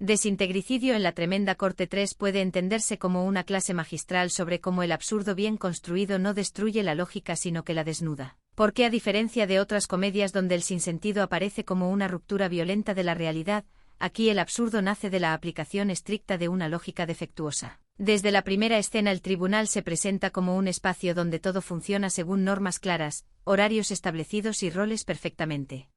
Desintegricidio en la Tremenda Corte 3 puede entenderse como una clase magistral sobre cómo el absurdo bien construido no destruye la lógica sino que la desnuda. Porque a diferencia de otras comedias donde el sinsentido aparece como una ruptura violenta de la realidad, aquí el absurdo nace de la aplicación estricta de una lógica defectuosa. Desde la primera escena el tribunal se presenta como un espacio donde todo funciona según normas claras, horarios establecidos y roles perfectamente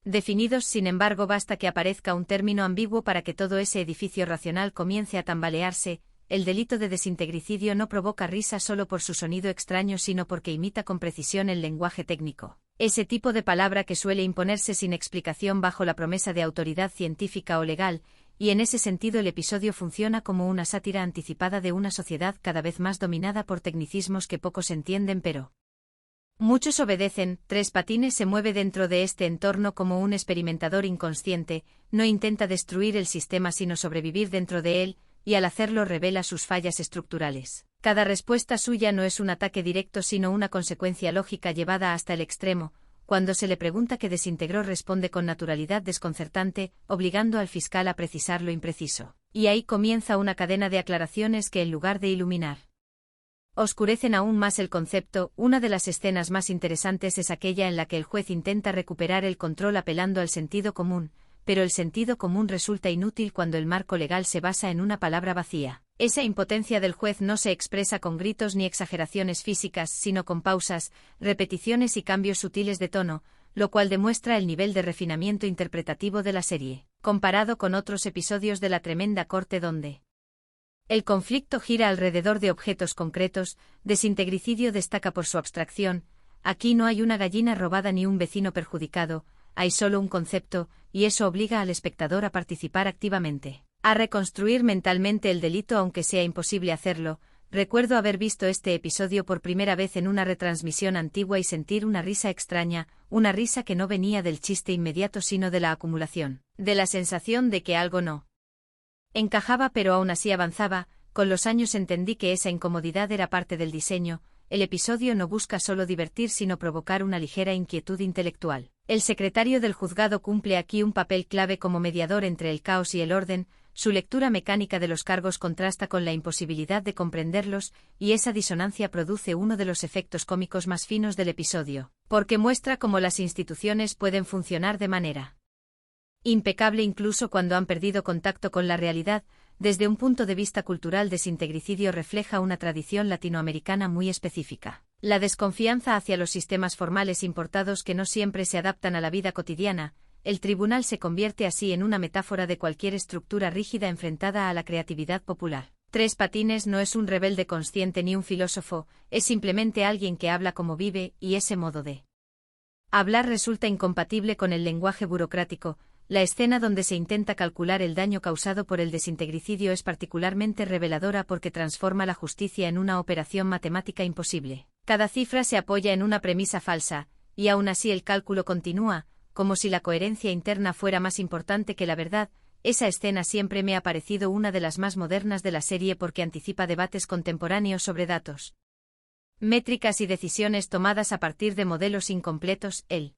definidos. Sin embargo, basta que aparezca un término ambiguo para que todo ese edificio racional comience a tambalearse. El delito de desintegricidio no provoca risa solo por su sonido extraño sino porque imita con precisión el lenguaje técnico. Ese tipo de palabra que suele imponerse sin explicación bajo la promesa de autoridad científica o legal, y en ese sentido el episodio funciona como una sátira anticipada de una sociedad cada vez más dominada por tecnicismos que pocos entienden pero muchos obedecen. Tres Patines se mueve dentro de este entorno como un experimentador inconsciente, no intenta destruir el sistema sino sobrevivir dentro de él, y al hacerlo revela sus fallas estructurales. Cada respuesta suya no es un ataque directo sino una consecuencia lógica llevada hasta el extremo. Cuando se le pregunta qué desintegró responde con naturalidad desconcertante, obligando al fiscal a precisar lo impreciso. Y ahí comienza una cadena de aclaraciones que en lugar de iluminar, oscurecen aún más el concepto. Una de las escenas más interesantes es aquella en la que el juez intenta recuperar el control apelando al sentido común, pero el sentido común resulta inútil cuando el marco legal se basa en una palabra vacía. Esa impotencia del juez no se expresa con gritos ni exageraciones físicas, sino con pausas, repeticiones y cambios sutiles de tono, lo cual demuestra el nivel de refinamiento interpretativo de la serie, comparado con otros episodios de la Tremenda Corte donde el conflicto gira alrededor de objetos concretos. Desintegricidio destaca por su abstracción. Aquí no hay una gallina robada ni un vecino perjudicado, hay solo un concepto, y eso obliga al espectador a participar activamente, a reconstruir mentalmente el delito aunque sea imposible hacerlo. Recuerdo haber visto este episodio por primera vez en una retransmisión antigua y sentir una risa extraña, una risa que no venía del chiste inmediato sino de la acumulación, de la sensación de que algo no encajaba pero aún así avanzaba. Con los años entendí que esa incomodidad era parte del diseño. El episodio no busca solo divertir sino provocar una ligera inquietud intelectual. El secretario del juzgado cumple aquí un papel clave como mediador entre el caos y el orden. Su lectura mecánica de los cargos contrasta con la imposibilidad de comprenderlos, y esa disonancia produce uno de los efectos cómicos más finos del episodio, porque muestra cómo las instituciones pueden funcionar de manera impecable incluso cuando han perdido contacto con la realidad. Desde un punto de vista cultural, Desintegricidio refleja una tradición latinoamericana muy específica. La desconfianza hacia los sistemas formales importados que no siempre se adaptan a la vida cotidiana. El tribunal se convierte así en una metáfora de cualquier estructura rígida enfrentada a la creatividad popular. Tres Patines no es un rebelde consciente ni un filósofo, es simplemente alguien que habla como vive, y ese modo de hablar resulta incompatible con el lenguaje burocrático. La escena donde se intenta calcular el daño causado por el desintegricidio es particularmente reveladora porque transforma la justicia en una operación matemática imposible. Cada cifra se apoya en una premisa falsa, y aún así el cálculo continúa, como si la coherencia interna fuera más importante que la verdad. Esa escena siempre me ha parecido una de las más modernas de la serie porque anticipa debates contemporáneos sobre datos, métricas y decisiones tomadas a partir de modelos incompletos. El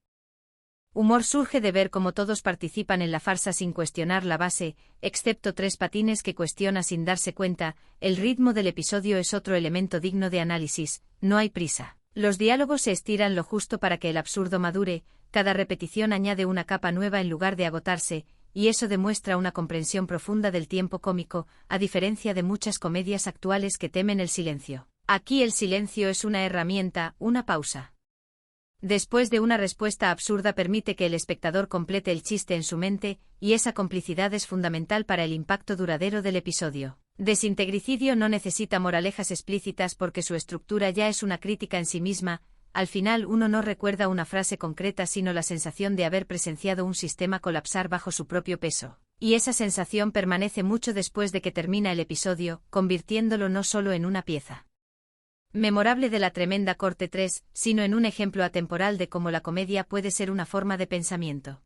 humor surge de ver cómo todos participan en la farsa sin cuestionar la base, excepto Tres Patines que cuestiona sin darse cuenta. El ritmo del episodio es otro elemento digno de análisis. No hay prisa. Los diálogos se estiran lo justo para que el absurdo madure. Cada repetición añade una capa nueva en lugar de agotarse, y eso demuestra una comprensión profunda del tiempo cómico, a diferencia de muchas comedias actuales que temen el silencio. Aquí el silencio es una herramienta, una pausa después de una respuesta absurda permite que el espectador complete el chiste en su mente, y esa complicidad es fundamental para el impacto duradero del episodio. Desintegricidio no necesita moralejas explícitas porque su estructura ya es una crítica en sí misma. Al final uno no recuerda una frase concreta sino la sensación de haber presenciado un sistema colapsar bajo su propio peso. Y esa sensación permanece mucho después de que termina el episodio, convirtiéndolo no solo en una pieza memorable de la Tremenda Corte 3, sino en un ejemplo atemporal de cómo la comedia puede ser una forma de pensamiento.